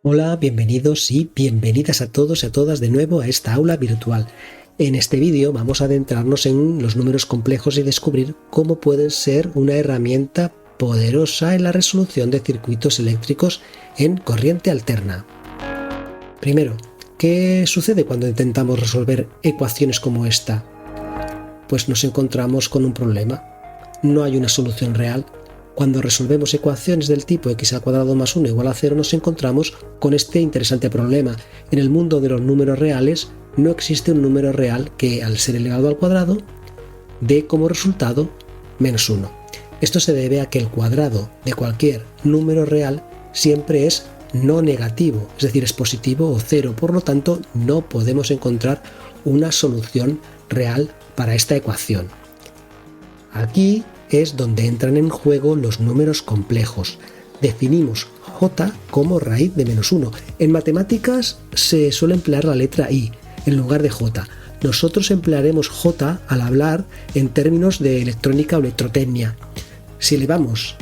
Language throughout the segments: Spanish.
Hola, bienvenidos y bienvenidas a todos y a todas de nuevo a esta aula virtual. En este vídeo vamos a adentrarnos en los números complejos y descubrir cómo pueden ser una herramienta poderosa en la resolución de circuitos eléctricos en corriente alterna. Primero, ¿qué sucede cuando intentamos resolver ecuaciones como esta? Pues nos encontramos con un problema. No hay una solución real. Cuando resolvemos ecuaciones del tipo x² más 1 igual a 0 nos encontramos con este interesante problema. En el mundo de los números reales no existe un número real que, al ser elevado al cuadrado, dé como resultado menos 1. Esto se debe a que el cuadrado de cualquier número real siempre es no negativo, es decir, es positivo o cero. Por lo tanto, no podemos encontrar una solución real para esta ecuación. Aquí es donde entran en juego los números complejos. Definimos j como raíz de menos 1. En matemáticas se suele emplear la letra i en lugar de j. Nosotros emplearemos j al hablar en términos de electrónica o electrotecnia. Si elevamos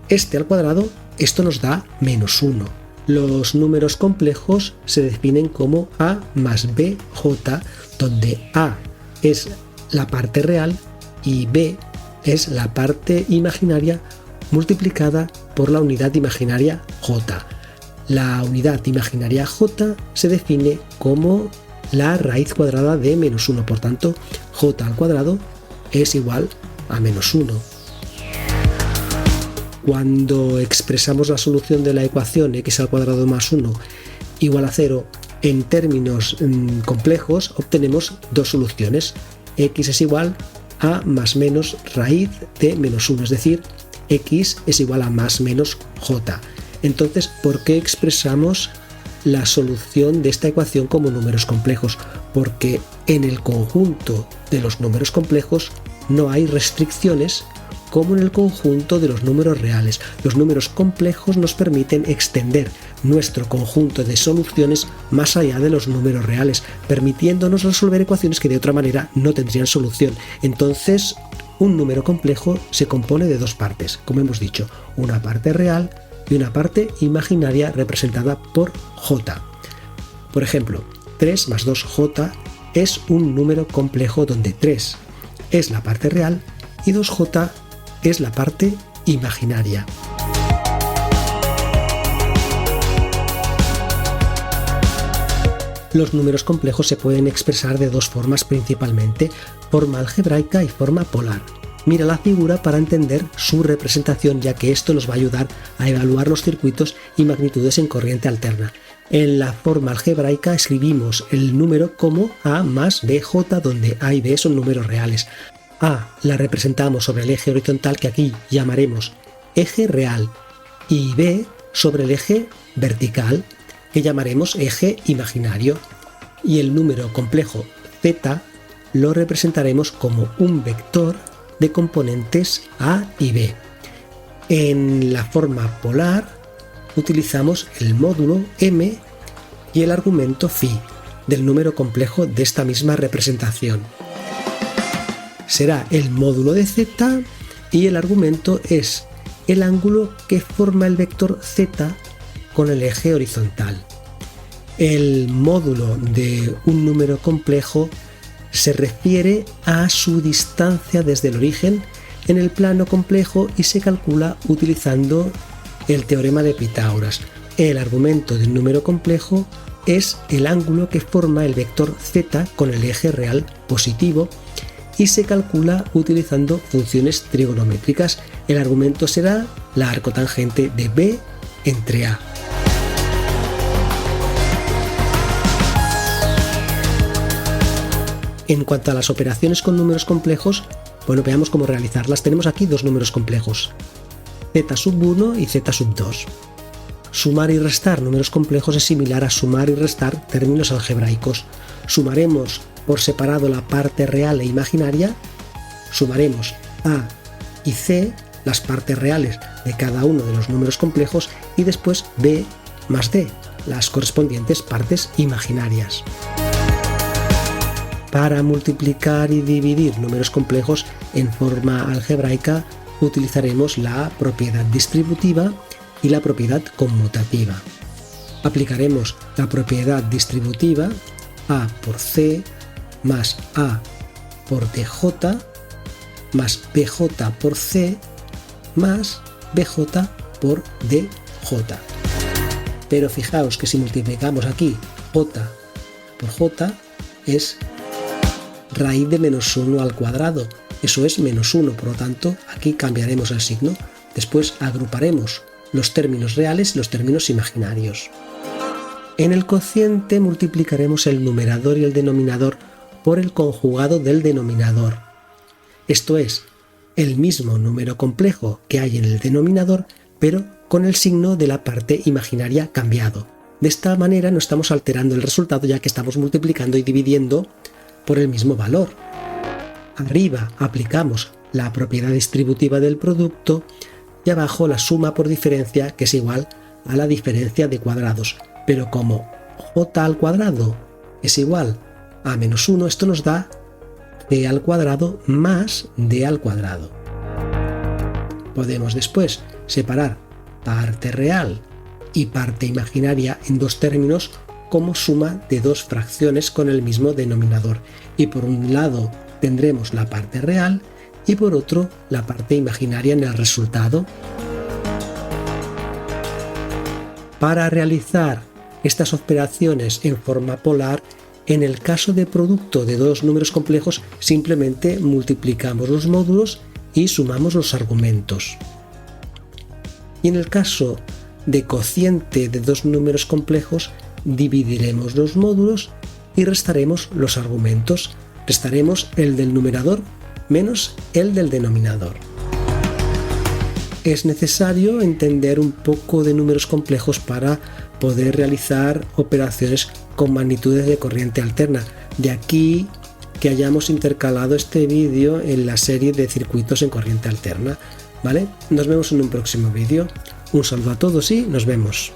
este al cuadrado, esto nos da menos 1. Los números complejos se definen como a más bj, donde a es la parte real y b es la parte imaginaria multiplicada por la unidad imaginaria j. La unidad imaginaria j se define como la raíz cuadrada de menos 1, por tanto j al cuadrado es igual a menos 1. Cuando expresamos la solución de la ecuación x² más 1 igual a 0 en términos complejos, obtenemos dos soluciones. X es igual a más menos raíz de menos 1, es decir, x es igual a más menos j. Entonces, ¿por qué expresamos la solución de esta ecuación como números complejos? Porque en el conjunto de los números complejos no hay restricciones como en el conjunto de los números reales. Los números complejos nos permiten extender nuestro conjunto de soluciones más allá de los números reales, permitiéndonos resolver ecuaciones que de otra manera no tendrían solución. Entonces, un número complejo se compone de dos partes, como hemos dicho, una parte real y una parte imaginaria representada por j. Por ejemplo, 3 más 2j es un número complejo donde 3 es la parte real y 2j es la parte imaginaria. Los números complejos se pueden expresar de dos formas principalmente, forma algebraica y forma polar. Mira la figura para entender su representación, ya que esto nos va a ayudar a evaluar los circuitos y magnitudes en corriente alterna. En la forma algebraica escribimos el número como a más bj, donde a y b son números reales. A la representamos sobre el eje horizontal, que aquí llamaremos eje real, y b sobre el eje vertical, que llamaremos eje imaginario. Y el número complejo z lo representaremos como un vector de componentes a y b. En la forma polar utilizamos el módulo m y el argumento phi del número complejo de esta misma representación. Será el módulo de z y el argumento es el ángulo que forma el vector z con el eje horizontal. El módulo de un número complejo se refiere a su distancia desde el origen en el plano complejo y se calcula utilizando el teorema de Pitágoras. El argumento del número complejo es el ángulo que forma el vector z con el eje real positivo y se calcula utilizando funciones trigonométricas. El argumento será la arcotangente de b entre a. En cuanto a las operaciones con números complejos, veamos cómo realizarlas. Tenemos aquí dos números complejos, z⁻1 y z⁻2. Sumar y restar números complejos es similar a sumar y restar términos algebraicos. Sumaremos por separado la parte real e imaginaria, sumaremos a y c, las partes reales de cada uno de los números complejos, y después b más d, las correspondientes partes imaginarias. Para multiplicar y dividir números complejos en forma algebraica utilizaremos la propiedad distributiva y la propiedad conmutativa. aplicaremos la propiedad distributiva A por C más A por DJ más BJ por C más BJ por DJ. Pero fijaos que si multiplicamos aquí J por J es raíz de menos 1 al cuadrado. Eso es menos 1, por lo tanto aquí cambiaremos el signo. Después agruparemos los términos reales y los términos imaginarios. En el cociente multiplicaremos el numerador y el denominador por el conjugado del denominador. Esto es, el mismo número complejo que hay en el denominador, pero con el signo de la parte imaginaria cambiado. De esta manera no estamos alterando el resultado, ya que estamos multiplicando y dividiendo por el mismo valor. Arriba aplicamos la propiedad distributiva del producto y abajo la suma por diferencia, que es igual a la diferencia de cuadrados. Pero como j al cuadrado es igual a menos 1, esto nos da c al cuadrado más d al cuadrado. Podemos después separar parte real y parte imaginaria en dos términos como suma de dos fracciones con el mismo denominador. Y por un lado tendremos la parte real y por otro la parte imaginaria en el resultado. Para realizar estas operaciones en forma polar, en el caso de producto de dos números complejos, simplemente multiplicamos los módulos y sumamos los argumentos. Y en el caso de cociente de dos números complejos, dividiremos los módulos y restaremos los argumentos. Restaremos el del numerador menos el del denominador. Es necesario entender un poco de números complejos para poder realizar operaciones con magnitudes de corriente alterna. De aquí que hayamos intercalado este vídeo en la serie de circuitos en corriente alterna. ¿Vale? Nos vemos en un próximo vídeo. Un saludo a todos y nos vemos.